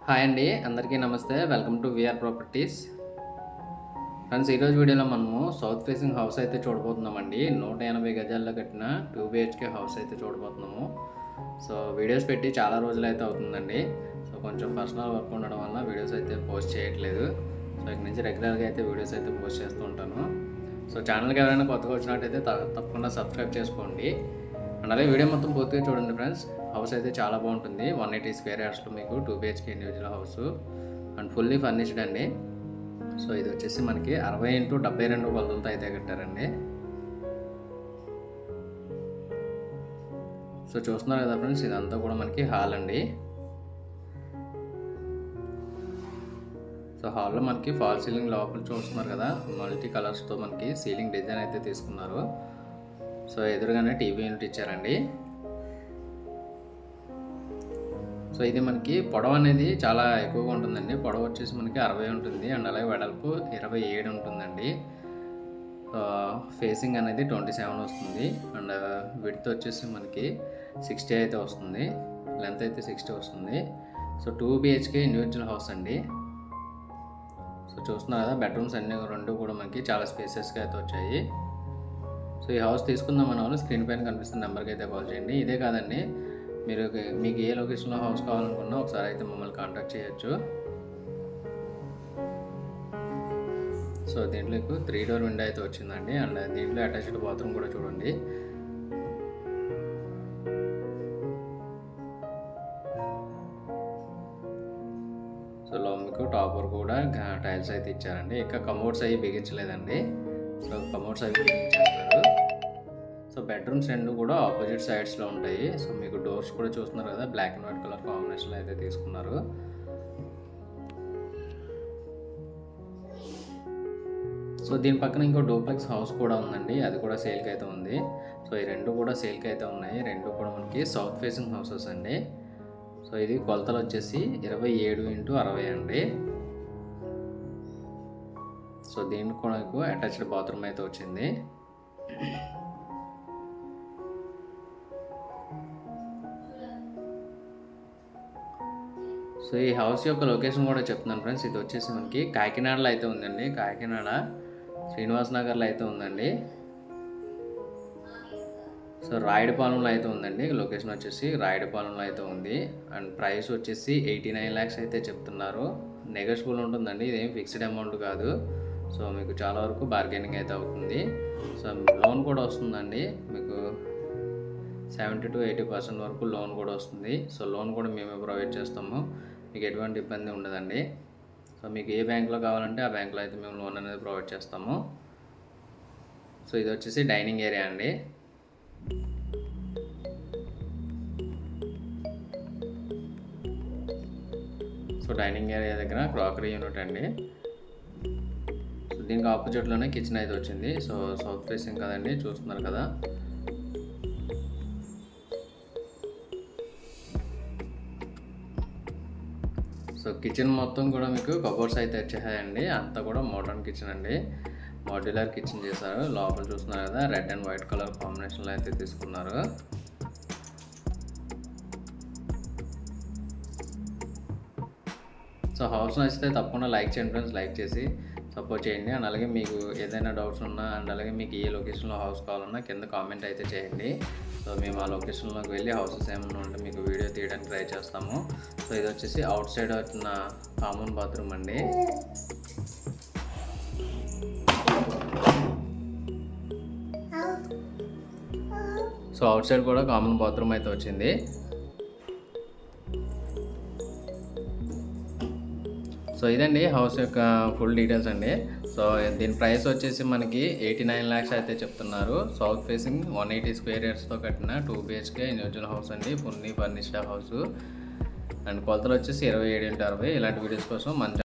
Hi అండి, అందరికీ నమస్తే. Welcome to VR properties. Friends, ఈరోజు వీడియోలో మనము సౌత్ ఫేసింగ్ హౌస్ అయితే చూడబోతున్నామండి. 180 గజాల్లో కట్టిన 2 BHK హౌస్ అయితే చూడబోతున్నాము. సో వీడియోస్ పెట్టి చాలా రోజులు అయితే అవుతుందండి. సో కొంచెం పర్సనల్ వర్క్ ఉండడం వల్ల వీడియోస్ అయితే పోస్ట్ చేయట్లేదు. సో ఇక నుంచి రెగ్యులర్గా అయితే వీడియోస్ అయితే పోస్ట్ చేస్తూ ఉంటాను. సో ఛానల్కి ఎవరైనా కొత్తగా వచ్చినట్టయితే తప్పకుండా సబ్స్క్రైబ్ చేసుకోండి. అండ్ అలాగే వీడియో మొత్తం పూర్తిగా చూడండి ఫ్రెండ్స్. హౌస్ అయితే చాలా బాగుంటుంది. 180 స్క్వేర్ యార్డ్స్లో మీకు 2 BHK individual house and fully furnished అండి. సో ఇది వచ్చేసి మనకి 60x72 కొలతలతో అయితే కట్టారండి. సో చూస్తున్నారు కదా ఫ్రెండ్స్, ఇదంతా కూడా మనకి హాల్ అండి. సో హాల్లో మనకి ఫాల్ సీలింగ్ లోపల చూస్తున్నారు కదా, మల్టీ కలర్స్తో మనకి సీలింగ్ డిజైన్ అయితే తీసుకున్నారు. సో ఎదురుగానే టీవీ యూనిట్ ఇచ్చారండి. సో ఇది మనకి పొడవు అనేది చాలా ఎక్కువగా ఉంటుందండి. పొడవు వచ్చేసి మనకి 60 ఉంటుంది అండ్ అలాగే వెడల్పు 27 ఉంటుందండి. ఫేసింగ్ అనేది 27 వస్తుంది అండ్ విడ్త్ వచ్చేసి మనకి 60 అయితే వస్తుంది. లెంత్ అయితే 60 వస్తుంది. సో 2 BHK ఇండివిజువల్ హౌస్ అండి. సో చూస్తున్నారు కదా, బెడ్రూమ్స్ అన్నీ రెండు కూడా మనకి చాలా స్పేసెస్గా అయితే వచ్చాయి. సో ఈ హౌస్ తీసుకుందాం మన వాళ్ళు స్క్రీన్ పైన కనిపిస్తున్న నెంబర్కి అయితే కాల్ చేయండి. ఇదే కాదండి, మీకు ఏ లొకేషన్లో హౌస్ కావాలనుకున్నా ఒకసారి అయితే మమ్మల్ని కాంటాక్ట్ చేయొచ్చు. సో దీంట్లో 3 డోర్ విండో అయితే వచ్చిందండి అండ్ దీంట్లో అటాచ్డ్ బాత్రూమ్ కూడా చూడండి. సో లో మీకు టాపర్ కూడా టైల్స్ అయితే ఇచ్చారండి. ఇంకా కమోడ్స్ అవి బిగించలేదండి. సో కమోడ్స్ అవి బిగించేస్తారు. సో బెడ్రూమ్స్ రెండు కూడా ఆపోజిట్ సైడ్స్లో ఉంటాయి. సో మీకు డోర్స్ కూడా చూస్తున్నారు కదా, బ్లాక్ అండ్ వైట్ కలర్ కాంబినేషన్లో అయితే తీసుకున్నారు. సో దీని పక్కన ఇంకో డూప్లెక్స్ హౌస్ కూడా ఉందండి, అది కూడా సేల్కి అయితే ఉంది. సో ఈ రెండు కూడా సేల్కి అయితే ఉన్నాయి. రెండు కూడా మనకి సౌత్ ఫేసింగ్ హౌసెస్ అండి. సో ఇది కొలతలు వచ్చేసి 27x60 అండి. సో దీనికి కూడా అటాచ్డ్ బాత్రూమ్ అయితే వచ్చింది. సో ఈ హౌస్ యొక్క లొకేషన్ కూడా చెప్తున్నాను ఫ్రెండ్స్. ఇది వచ్చేసి మనకి కాకినాడలో అయితే ఉందండి. కాకినాడ శ్రీనివాస్ నగర్లో అయితే ఉందండి. సో రాయుడుపాలెంలో అయితే ఉందండి. లొకేషన్ వచ్చేసి రాయుడుపాలెంలో అయితే ఉంది అండ్ ప్రైస్ వచ్చేసి 89 lakhs అయితే చెప్తున్నారు. నెగోషియబుల్ ఉంటుందండి, ఇదేం ఫిక్స్డ్ అమౌంట్ కాదు. సో మీకు చాలా వరకు బార్గెనింగ్ అయితే అవుతుంది. సో లోన్ కూడా వస్తుందండి, మీకు 70 to 80% వరకు లోన్ కూడా వస్తుంది. సో లోన్ కూడా మేమే ప్రొవైడ్ చేస్తాము, మీకు ఎటువంటి ఇబ్బంది ఉండదండి. సో మీకు ఏ బ్యాంక్లో కావాలంటే ఆ బ్యాంక్లో అయితే మేము లోన్ అనేది ప్రొవైడ్ చేస్తాము. సో ఇది వచ్చేసి డైనింగ్ ఏరియా అండి. సో డైనింగ్ ఏరియా దగ్గర క్రాకరీ యూనిట్ అండి. సో దీనికి ఆపోజిట్లోనే కిచెన్ అయితే వచ్చింది. సో సౌత్ ఫేసింగ్ కదండి, చూస్తున్నారు కదా. సో కిచెన్ మొత్తం కూడా మీకు కబోర్డ్స్ అయితే వచ్చాయండి. అంతా కూడా మోడర్న్ కిచెన్ అండి, మాడ్యులర్ కిచెన్ చేశారు. లోపల చూస్తున్నారు కదా, రెడ్ అండ్ వైట్ కలర్ కాంబినేషన్లో అయితే తీసుకున్నారు. సో హౌస్ నచ్చితే తప్పకుండా లైక్ చేయండి ఫ్రెండ్స్, లైక్ చేసి సపోర్ట్ చేయండి. అండ్ అలాగే మీకు ఏదైనా డౌట్స్ ఉన్నా అండ్ అలాగే మీకు ఏ లొకేషన్లో హౌస్ కావాలన్నా కింద కామెంట్ అయితే చేయండి. సో మేము ఆ లొకేషన్లోకి వెళ్ళి హౌసెస్ ఏమైనా ఉంటే మీకు వీడియో తీయడానికి ట్రై చేస్తాము. సో ఇది వచ్చేసి అవుట్ సైడ్ వచ్చిన కామన్ బాత్రూమ్ అండి. సో అవుట్ సైడ్ కూడా కామన్ బాత్రూమ్ అయితే వచ్చింది. సో ఇదండి హౌస్ యొక్క ఫుల్ డీటెయిల్స్ అండి. సో దీని ప్రైస్ వచ్చేసి మనకి 89 lakhs అయితే చెప్తున్నారు. సౌత్ ఫేసింగ్ 180 స్క్వేర్ యార్డ్స్తో కట్టిన 2 BHK ఇండివిజువల్ హౌస్ అండి, ఫుల్లీ ఫర్నిష్డ్ హౌస్ అండ్ కొలతలు వచ్చేసి 27x60. ఇలాంటి వీడియోస్ కోసం మన